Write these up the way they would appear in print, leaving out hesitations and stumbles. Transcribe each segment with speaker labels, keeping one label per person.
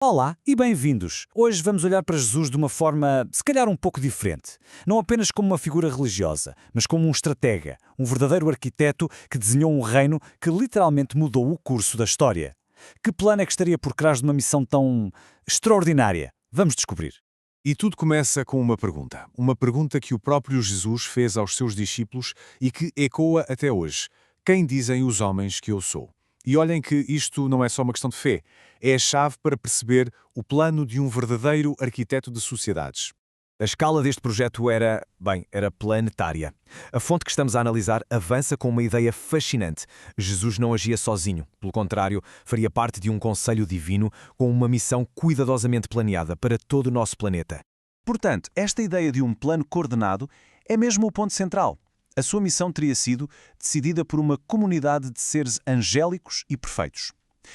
Speaker 1: Olá e bem-vindos! Hoje vamos olhar para Jesus de uma forma, se calhar, um pouco diferente. Não apenas como uma figura religiosa, mas como um estratega, um verdadeiro arquiteto que desenhou um reino que literalmente mudou o curso da história. Que plano é que estaria por trás de uma missão tão extraordinária? Vamos descobrir.
Speaker 2: E tudo começa com uma pergunta que o próprio Jesus fez aos seus discípulos e que ecoa até hoje. Quem dizem os homens que eu sou? E olhem que isto não é só uma questão de fé, é a chave para perceber o plano de um verdadeiro arquiteto de sociedades.
Speaker 3: A escala deste projeto era planetária. A fonte que estamos a analisar avança com uma ideia fascinante. Jesus não agia sozinho. Pelo contrário, faria parte de um conselho divino com uma missão cuidadosamente planeada para todo o nosso planeta.
Speaker 4: Portanto, esta ideia de um plano coordenado é mesmo o ponto central. A sua missão teria sido decidida por uma comunidade de seres angélicos e perfeitos.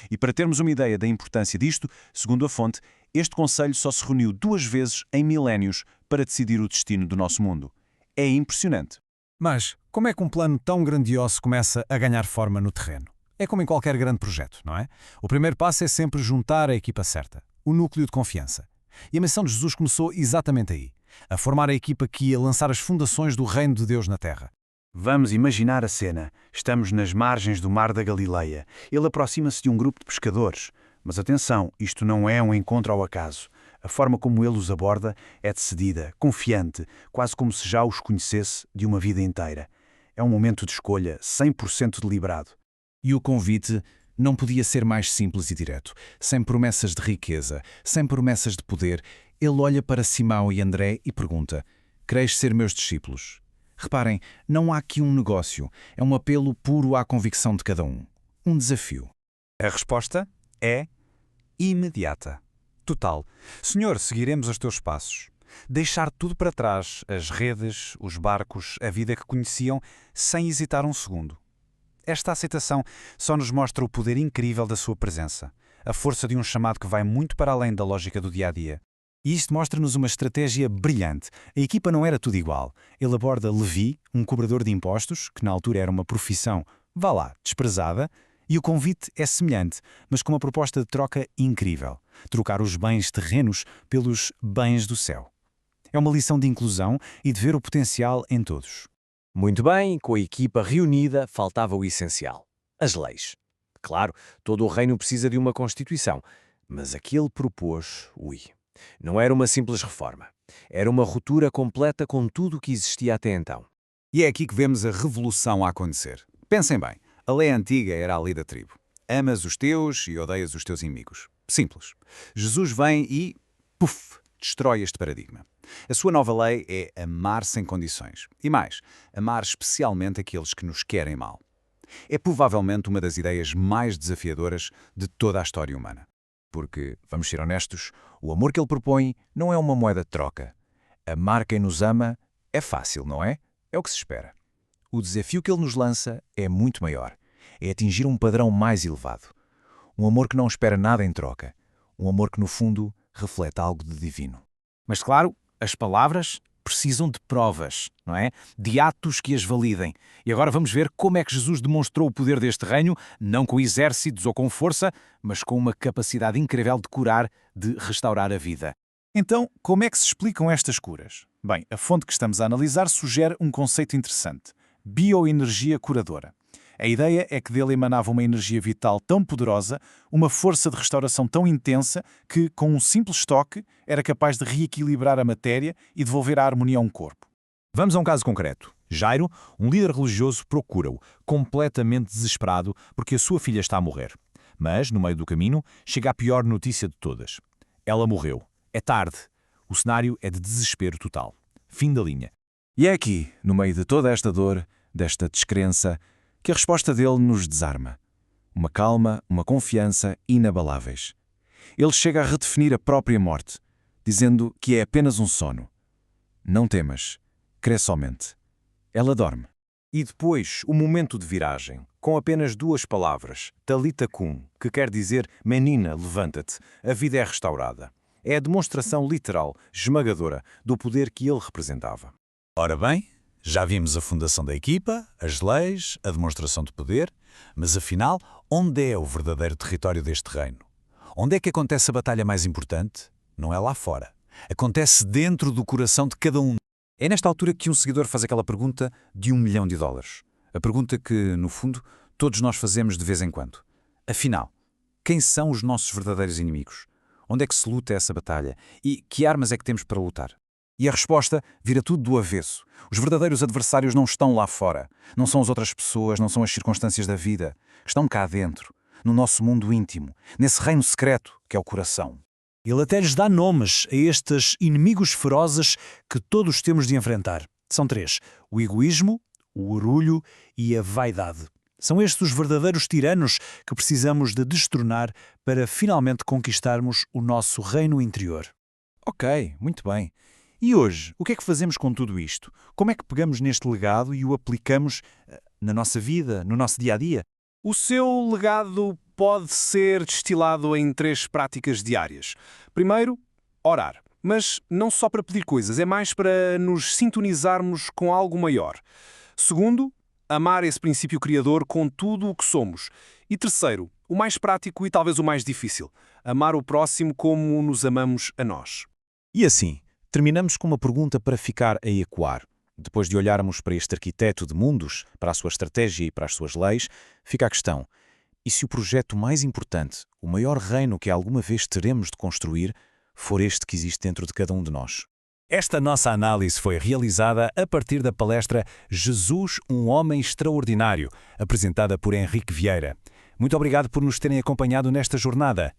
Speaker 4: E para termos uma ideia da importância disto, segundo a fonte, este conselho só se reuniu 2 vezes em milénios para decidir o destino do nosso mundo. É impressionante.
Speaker 5: Mas como é que um plano tão grandioso começa a ganhar forma no terreno? É como em qualquer grande projeto, não é? O primeiro passo é sempre juntar a equipa certa, o núcleo de confiança. E a missão de Jesus começou exatamente aí, a formar a equipa que ia lançar as fundações do reino de Deus na Terra.
Speaker 6: Vamos imaginar a cena. Estamos nas margens do Mar da Galileia. Ele aproxima-se de um grupo de pescadores. Mas atenção, isto não é um encontro ao acaso. A forma como ele os aborda é decidida, confiante, quase como se já os conhecesse de uma vida inteira. É um momento de escolha 100% deliberado.
Speaker 5: E o convite não podia ser mais simples e direto, sem promessas de riqueza, sem promessas de poder. Ele olha para Simão e André e pergunta: "Quereis ser meus discípulos?" Reparem, não há aqui um negócio, é um apelo puro à convicção de cada um. Um desafio.
Speaker 7: A resposta é imediata, total. Senhor, seguiremos os teus passos. Deixar tudo para trás, as redes, os barcos, a vida que conheciam, sem hesitar um segundo. Esta aceitação só nos mostra o poder incrível da sua presença, a força de um chamado que vai muito para além da lógica do dia-a-dia. E isto mostra-nos uma estratégia brilhante. A equipa não era tudo igual. Ele aborda Levi, um cobrador de impostos, que na altura era uma profissão, vá lá, desprezada, e o convite é semelhante, mas com uma proposta de troca incrível. Trocar os bens terrenos pelos bens do céu. É uma lição de inclusão e de ver o potencial em todos.
Speaker 3: Muito bem, com a equipa reunida, faltava o essencial: as leis. Claro, todo o reino precisa de uma constituição, mas a que ele propôs, não era uma simples reforma. Era uma ruptura completa com tudo o que existia até então.
Speaker 1: E é aqui que vemos a revolução a acontecer. Pensem bem, a lei antiga era a lei da tribo. Amas os teus e odeias os teus inimigos. Simples. Jesus vem e, puf, destrói este paradigma. A sua nova lei é amar sem condições. E mais, amar especialmente aqueles que nos querem mal. É provavelmente uma das ideias mais desafiadoras de toda a história humana. Porque, vamos ser honestos, o amor que ele propõe não é uma moeda de troca. Amar quem nos ama é fácil, não é? É o que se espera. O desafio que ele nos lança é muito maior. É atingir um padrão mais elevado. Um amor que não espera nada em troca. Um amor que, no fundo, reflete algo de divino.
Speaker 5: Mas claro, as palavras precisam de provas, não é? De atos que as validem. E agora vamos ver como é que Jesus demonstrou o poder deste reino, não com exércitos ou com força, mas com uma capacidade incrível de curar, de restaurar a vida.
Speaker 4: Então, como é que se explicam estas curas? Bem, a fonte que estamos a analisar sugere um conceito interessante: bioenergia curadora. A ideia é que dele emanava uma energia vital tão poderosa, uma força de restauração tão intensa, que, com um simples toque, era capaz de reequilibrar a matéria e devolver a harmonia a um corpo.
Speaker 5: Vamos a um caso concreto. Jairo, um líder religioso, procura-o, completamente desesperado porque a sua filha está a morrer. Mas, no meio do caminho, chega a pior notícia de todas. Ela morreu. É tarde. O cenário é de desespero total. Fim da linha. E é aqui, no meio de toda esta dor, desta descrença, que a resposta dele nos desarma. Uma calma, uma confiança inabaláveis. Ele chega a redefinir a própria morte, dizendo que é apenas um sono. Não temas, crê somente. Ela dorme.
Speaker 3: E depois, o momento de viragem, com apenas 2 palavras, Talita cum, que quer dizer menina, levanta-te, a vida é restaurada. É a demonstração literal, esmagadora, do poder que ele representava.
Speaker 1: Ora bem, já vimos a fundação da equipa, as leis, a demonstração de poder, mas afinal, onde é o verdadeiro território deste reino? Onde é que acontece a batalha mais importante? Não é lá fora. Acontece dentro do coração de cada um. É nesta altura que um seguidor faz aquela pergunta de $1 milhão. A pergunta que, no fundo, todos nós fazemos de vez em quando. Afinal, quem são os nossos verdadeiros inimigos? Onde é que se luta essa batalha? E que armas é que temos para lutar? E a resposta vira tudo do avesso. Os verdadeiros adversários não estão lá fora. Não são as outras pessoas, não são as circunstâncias da vida. Estão cá dentro, no nosso mundo íntimo, nesse reino secreto que é o coração.
Speaker 8: Ele até lhes dá nomes a estes inimigos ferozes que todos temos de enfrentar. São 3: o egoísmo, o orgulho e a vaidade. São estes os verdadeiros tiranos que precisamos de destronar para finalmente conquistarmos o nosso reino interior.
Speaker 7: Ok, muito bem. E hoje, o que é que fazemos com tudo isto? Como é que pegamos neste legado e o aplicamos na nossa vida, no nosso dia-a-dia?
Speaker 9: O seu legado pode ser destilado em 3 práticas diárias. Primeiro, orar. Mas não só para pedir coisas, é mais para nos sintonizarmos com algo maior. Segundo, amar esse princípio criador com tudo o que somos. E terceiro, o mais prático e talvez o mais difícil, amar o próximo como nos amamos a nós.
Speaker 5: E assim, terminamos com uma pergunta para ficar a ecoar. Depois de olharmos para este arquiteto de mundos, para a sua estratégia e para as suas leis, fica a questão: e se o projeto mais importante, o maior reino que alguma vez teremos de construir, for este que existe dentro de cada um de nós?
Speaker 4: Esta nossa análise foi realizada a partir da palestra Jesus, um Homem Extraordinário, apresentada por Henrique Vieira. Muito obrigado por nos terem acompanhado nesta jornada